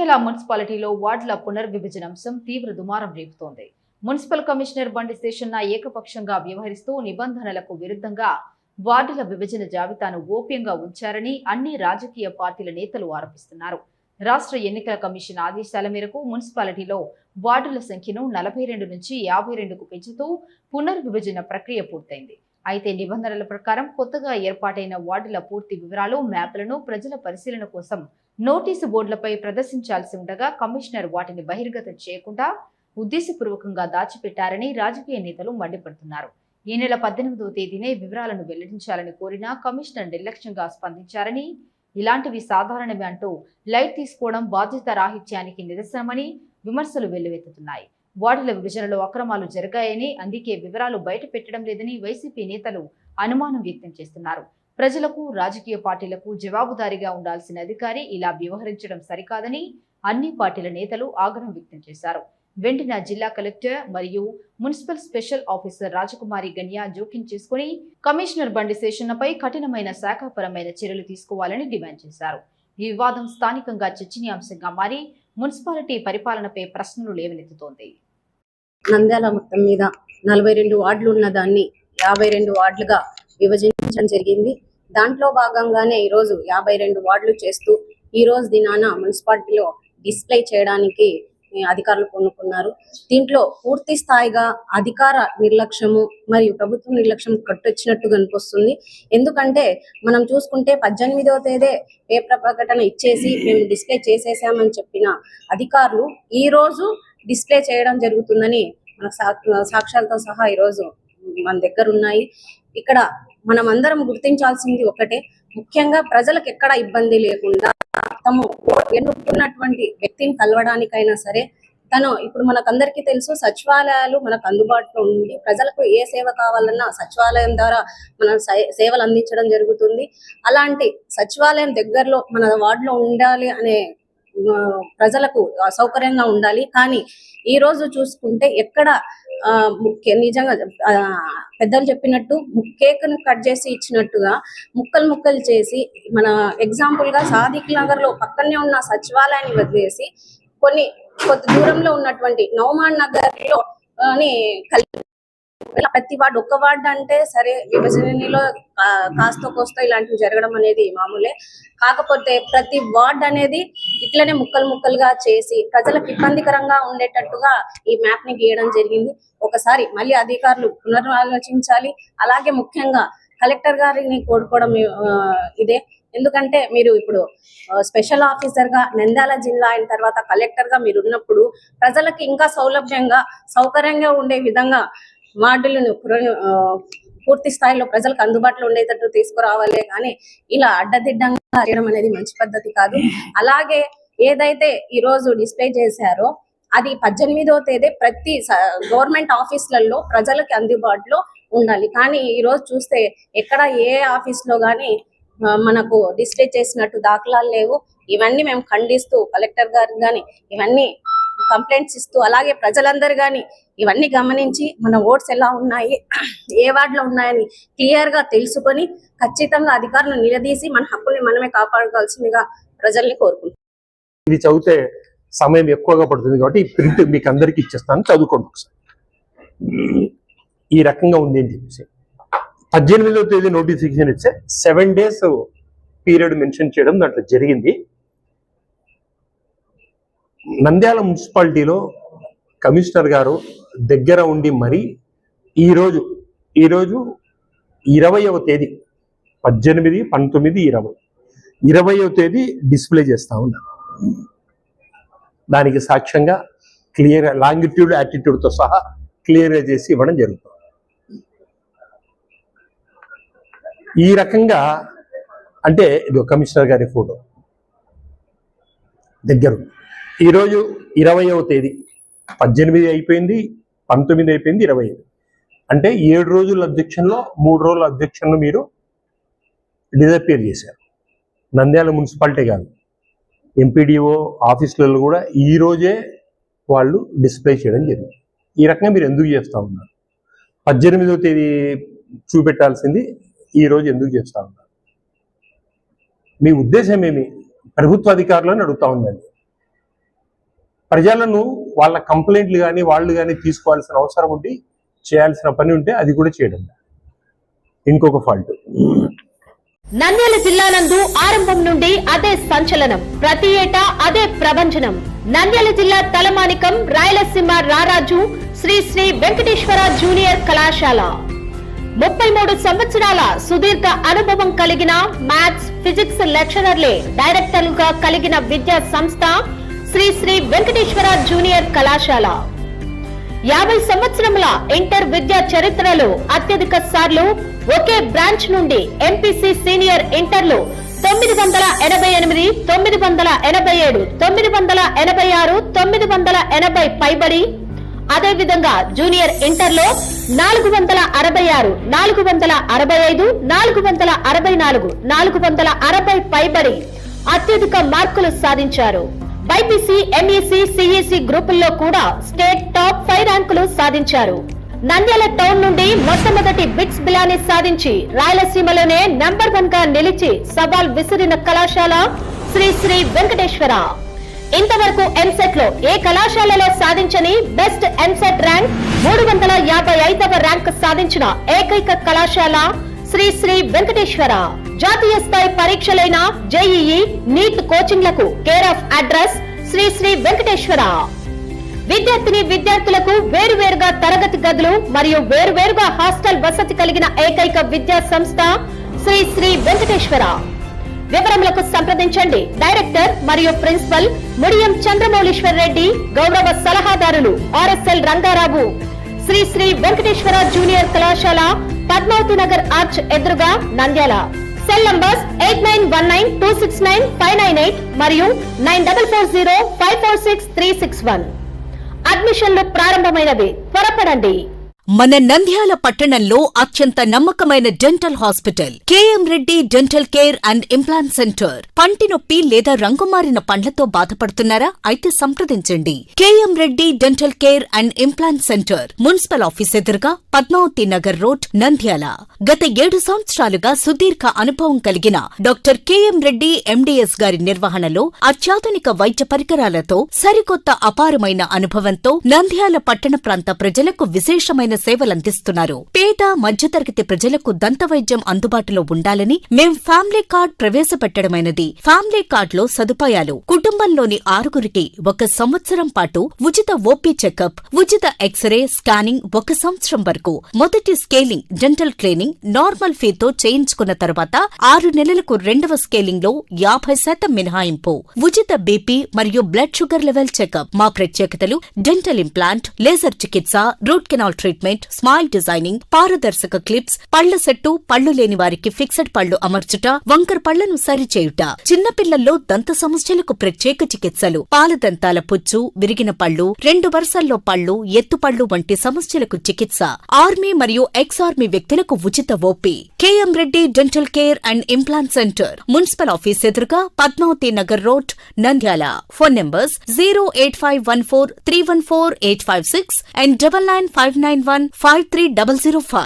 నంద్యాల మున్సిపాలిటీలో వార్డుల పునర్విభజన అంశం తీవ్ర దుమారం రేపుతోంది. మున్సిపల్ కమిషనర్ బండి శేషన్న ఏకపక్షంగా వ్యవహరిస్తూ నిబంధనలకు విరుద్ధంగా వార్డుల విభజన జాబితాను గోప్యంగా ఉంచారని అన్ని రాజకీయ పార్టీల నేతలు ఆరోపిస్తున్నారు. రాష్ట్ర ఎన్నికల కమిషన్ ఆదేశాల మేరకు మున్సిపాలిటీలో వార్డుల సంఖ్యను 42 నుంచి 52కు పెంచుతూ పునర్విభజన ప్రక్రియ పూర్తయింది. అయితే నిబంధనల ప్రకారం కొత్తగా ఏర్పాటైన వార్డుల పూర్తి వివరాలు, మ్యాప్లను ప్రజల పరిశీలన కోసం నోటీసు బోర్డులపై ప్రదర్శించాల్సి ఉండగా కమిషనర్ వాటిని బహిర్గతం చేయకుండా ఉద్దేశపూర్వకంగా దాచిపెట్టారని రాజకీయ నేతలు మండిపడుతున్నారు. ఈ నెల 18వ తేదీనే వివరాలను వెల్లడించాలని కోరినా కమిషనర్ నిర్లక్ష్యంగా స్పందించారని, ఇలాంటివి సాధారణమే అంటూ లైట్ తీసుకోవడం బాధ్యత రాహిత్యానికి నిదర్శనమని విమర్శలు వెల్లువెత్తుతున్నాయి. వార్డుల విభజనలో అక్రమాలు జరిగాయని, అందుకే వివరాలు బయట పెట్టడం లేదని వైసీపీ నేతలు అనుమానం వ్యక్తం చేస్తున్నారు. ప్రజలకు, రాజకీయ పార్టీలకు జవాబుదారీగా ఉండాల్సిన అధికారి ఇలా వ్యవహరించడం సరికాదని అన్ని పార్టీల నేతలు ఆగ్రహం వ్యక్తం చేశారు. వెంటనే జిల్లా కలెక్టర్ మరియు మున్సిపల్ స్పెషల్ ఆఫీసర్ రాజకుమారి గన్యా జోక్యం చేసుకుని కమిషనర్ బండి శేషన్నపై కఠినమైన శాఖాపరమైన చర్యలు తీసుకోవాలని డిమాండ్ చేశారు. ఈ వివాదం స్థానికంగా చర్చనీయాంశంగా మారి మున్సిపాలిటీ పరిపాలనపై ప్రశ్నలు లేవనెత్తుతోంది. నంద్యాల మొత్తం మీద 42 వార్డులు ఉన్న దాన్ని 52 వార్డులుగా విభజించడం జరిగింది. దాంట్లో భాగంగానే ఈరోజు 52 వార్డులు చేస్తూ ఈ రోజు దినాన మున్సిపాలిటీలో డిస్ప్లే చేయడానికి అధికారులు పూనుకున్నారు. దీంట్లో పూర్తి స్థాయిగా అధికార నిర్లక్ష్యము మరియు ప్రభుత్వం నిర్లక్ష్యం కట్టొచ్చినట్టు కనిపిస్తుంది. ఎందుకంటే మనం చూసుకుంటే 18వ తేదీ పేపర్ ప్రకటన ఇచ్చేసి మేము డిస్ప్లే చేసేసామని చెప్పిన అధికారులు ఈ రోజు డిస్ప్లే చేయడం జరుగుతుందని మనకు సాక్ష్యాలతో సహా ఈరోజు మన దగ్గర ఉన్నాయి. ఇక్కడ మనం అందరం గుర్తించాల్సింది ఒకటే, ముఖ్యంగా ప్రజలకు ఎక్కడ ఇబ్బంది లేకుండా తము ఎన్నుకున్నటువంటి వ్యక్తిని కలవడానికైనా సరే తను ఇప్పుడు మనకందరికీ తెలుసు సచివాలయాలు మనకు అందుబాటులో ఉండి ప్రజలకు ఏ సేవ కావాలన్నా సచివాలయం ద్వారా మనం సేవలు అందించడం జరుగుతుంది. అలాంటి సచివాలయం దగ్గరలో మన వార్డులో ఉండాలి అనే ప్రజలకు సౌకర్యంగా ఉండాలి. కానీ ఈ రోజు చూసుకుంటే ఎక్కడ నిజంగా పెద్దలు చెప్పినట్టు కేక్ను కట్ చేసి ఇచ్చినట్టుగా ముక్కలు చేసి మన ఎగ్జాంపుల్ గా సాదిక్ నగర్ లో పక్కనే ఉన్న సచివాలయాన్ని వదిలేసి కొద్ది దూరంలో ఉన్నటువంటి నౌమాన్ నగర్ లో ప్రతి వార్డు ఒక్క వార్డు అంటే సరే విభజనలో కాస్త కోస్త ఇలాంటివి జరగడం అనేది మామూలే. కాకపోతే ప్రతి వార్డు అనేది ఇట్లనే ముక్కలుగా చేసి ప్రజలకు ఇబ్బందికరంగా ఉండేటట్టుగా ఈ మ్యాప్ ని గీయడం జరిగింది. ఒకసారి మళ్ళీ అధికారులు పునరాలోచించాలి. అలాగే ముఖ్యంగా కలెక్టర్ గారిని కోరుకోవడం ఇదే. ఎందుకంటే మీరు ఇప్పుడు స్పెషల్ ఆఫీసర్ గా నంద్యాల జిల్లా అయిన తర్వాత కలెక్టర్ గా మీరు ఉన్నప్పుడు ప్రజలకు ఇంకా సౌకర్యంగా ఉండే విధంగా వార్డులను పూర్తి స్థాయిలో ప్రజలకు అందుబాటులో ఉండేటట్టు తీసుకురావాలే కానీ ఇలా అడ్డదిడ్డంగా చేయడం అనేది మంచి పద్ధతి కాదు. అలాగే ఏదైతే ఈ రోజు డిస్ప్లే చేశారో అది 18వ తేదీ ప్రతి గవర్నమెంట్ ఆఫీసులలో ప్రజలకు అందుబాటులో ఉండాలి. కానీ ఈ రోజు చూస్తే ఎక్కడ ఏ ఆఫీస్ లో గానీ మనకు డిస్ప్లే చేసినట్టు దాఖలాలు లేవు. ఇవన్నీ మేము ఖండిస్తూ కలెక్టర్ గారికి కానీ ఇవన్నీ కంప్లైంట్స్ ఇస్తూ అలాగే ప్రజలందరూ కానీ ఇవన్నీ గమనించి మన ఓట్స్ ఎలా ఉన్నాయి, ఏ వార్డులో ఉన్నాయని క్లియర్ గా తెలుసుకొని ఖచ్చితంగా అధికారులను నిలదీసి మన హక్కుల్ని మనమే కాపాడుకోవాల్సిందిగా ప్రజల్ని కోరుకుంటున్నాం. ఇది చదివితే సమయం ఎక్కువగా పడుతుంది కాబట్టి ఈ ప్రింట్ మీకు అందరికి ఇచ్చేస్తాను, చదువుకోండి ఒకసారి. ఈ రకంగా ఉంది అని చెప్పేసి 18వ తేదీ నోటిఫికేషన్ ఇచ్చే 7 days పీరియడ్ మెన్షన్ చేయడం దాంట్లో జరిగింది. నంద్యాల మున్సిపాలిటీలో కమిషనర్ గారు దగ్గర ఉండి మరి ఈరోజు 20వ తేదీ 18, 19, 20వ తేదీ డిస్ప్లే చేస్తా ఉన్నారు. దానికి సాక్ష్యంగా క్లియర్ లాంగిట్యూడ్ యాటిట్యూడ్తో సహా క్లియర్గా చేసి ఇవ్వడం జరుగుతుంది. ఈ రకంగా అంటే ఇది కమిషనర్ గారి ఫోటో దగ్గర. ఈరోజు 20వ తేదీ 18 అయిపోయింది, 19 అయిపోయింది, 25 అంటే 7 రోజుల అబ్జెక్షన్లో 3 రోజుల అబ్జెక్షన్లు మీరు డిజపేర్ చేశారు. నంద్యాల మున్సిపాలిటీ కాదు, ఎంపీడీఓ ఆఫీసులలో కూడా ఈ రోజే వాళ్ళు డిస్ప్లే చేయడం జరిగింది. ఈ రకంగా మీరు ఎందుకు చేస్తూ ఉన్నారు? 18వ తేదీ చూపెట్టాల్సింది ఈ రోజు ఎందుకు చేస్తూ ఉన్నారు? మీ ఉద్దేశం ఏమి? ప్రభుత్వ అధికారులను అడుగుతా ఉందండి. ప్రజలను వాళ్ళ కంప్లైంట్లు కానీ వాళ్ళు కానీ తీసుకోవాల్సిన అవసరం ఉండి చేయాల్సిన పని ఉంటే అది కూడా చేయడం ఇంకొక ఫాల్ట్. నంద్యాల జిల్లా నందు ఆరంభం నుండి అదే సంచలనం, ప్రతి ఏటా అదే ప్రభంజనం. నంద్యాల జిల్లా తలమానికం రాయలసీమ రారాజు శ్రీ శ్రీ వెంకటేశ్వర జూనియర్ కళాశాల 33 సంవత్సరాల సుదీర్ఘ అనుభవం కలిగిన మ్యాథ్స్, ఫిజిక్స్ లెక్చరర్లే డైరెక్టర్లుగా కలిగిన విద్యా సంస్థ శ్రీ శ్రీ వెంకటేశ్వర జూనియర్ కళాశాల. 50 సంవత్సరముల ఇంటర్ విద్యా చరిత్రలో అత్యధిక సార్లు ఒకే బ్రాంచ్ నుండి ఎంపీసీ సీనియర్ ఇంటర్లు 988, 987, 986, 980 పైబడి, అదే విధంగా జూనియర్ ఇంటర్లో 466, 465, 464, 460 పైబడి అత్యధిక మార్కులు సాధించారు. బైపీసీ, ఎంఈసీ, సిఈసీ గ్రూపుల్లో కూడా స్టేట్ టాప్ 5 ర్యాంకులు సాధించారు. నంద్యాల టౌన్ నుండి మొట్టమొదటి బిట్స్ బిలాని సాధించి రాయలసీమలోనే నంబర్ 1 గా నిలిచి సవాల్ విసిరిన కళాశాల శ్రీ శ్రీ వెంకటేశ్వర. ఇంతవరకు ఎంసెట్ లో ఏ కళాశాలలో సాధించని బెస్ట్ ఎంసెట్ ర్యాంక్ 355వ ర్యాంక్ సాధించిన ఏకైక కళాశాల శ్రీ శ్రీ వెంకటేశ్వర. జాతీయ స్థాయి పరీక్షలైన జేఈఈ, నీట్ కోచింగ్లకు care of address Sri Sri Venkateswara. విద్యార్థులకు వేరువేరుగా తరగతి గదులు మరియు వేరువేరుగా హాస్టల్ వసతి కలిగిన ఏకైక విద్యా సంస్థ శ్రీ శ్రీ వెంకటేశ్వర. వివరములకు సంప్రదించండి డైరెక్టర్ మరియు ప్రిన్సిపల్ ముడియం చంద్రమౌళీశ్వర్ రెడ్డి, గౌరవ సలహాదారులు ఆర్ఎస్ఎల్ రంగారావు. శ్రీ శ్రీ వెంకటేశ్వర జూనియర్ కళాశాల, పద్మావతి నగర్ ఆర్చ్ ఎదురుగా, నంద్యాల. సెల్ నంబర్స్ 8919269598 మరియు 9440546361. అడ్మిషన్లు ప్రారంభమైనవి, త్వరపడండి. మన నంద్యాల పట్టణంలో అత్యంత నమ్మకమైన dental hospital KM Reddy dental care and implant centre. పంటి నొప్పి లేదా రంగుమారిన పండ్లతో బాధపడుతున్నారా? అయితే సంప్రదించండి KM Reddy dental care and implant centre, municipal office ఎదురుగా, పద్మావతి నగర్ రోడ్, నంద్యాల. గత 7 సంవత్సరాలుగా సుదీర్ఘ అనుభవం కలిగిన డాక్టర్ కేఎం రెడ్డి ఎండీఎస్ గారి నిర్వహణలో అత్యాధునిక వైద్య పరికరాలతో సరికొత్త అపారమైన అనుభవంతో నంద్యాల పట్టణ ప్రాంత ప్రజలకు విశేషమైన సేవలందిస్తున్నారు. పేద మధ్యతరగతి ప్రజలకు దంత వైద్యం అందుబాటులో ఉండాలని మేం ఫ్యామిలీ కార్డ్ ప్రవేశపెట్టడమైనది. ఫ్యామిలీ కార్డ్ లో సదుపాయాలు: కుటుంబంలోని 6గురికి 1 సంవత్సరం పాటు ఉచిత ఓపీ చెకప్, ఉచిత ఎక్స్రే స్కానింగ్ 1 సంవత్సరం వరకు, మొదటి స్కేలింగ్ డెంటల్ క్లీనింగ్ నార్మల్ ఫీతో చేయించుకున్న తర్వాత 6 నెలలకు 2వ స్కేలింగ్ లో 50% మినహాయింపు, ఉచిత బీపీ మరియు బ్లడ్ షుగర్ లెవెల్ చెకప్. మా ప్రత్యేకతలు: డెంటల్ ఇంప్లాంట్, లేజర్ చికిత్స, root canal treatment, smile designing, పారదర్శక క్లిప్స్, పళ్ల సెట్టు, పళ్లు లేని వారికి ఫిక్సెడ్ పళ్లు అమర్చుట, వంకర పళ్లను సరిచేయుట, చిన్నపిల్లల్లో దంత సమస్యలకు ప్రత్యేక చికిత్సలు, పాలదంతాల పుచ్చు, విరిగిన పళ్లు, 2 వరుసల్లో పళ్లు, ఎత్తుపళ్లు వంటి సమస్యలకు చికిత్స, ఆర్మీ మరియు ఎక్స్ ఆర్మీ వ్యక్తులకు ఉచిత OP. KM Reddy dental care and implant centre, municipal office ఎదురుగా, Padmavathi Nagar road, Nandyal. Phone numbers 08514314856 and 9959153005.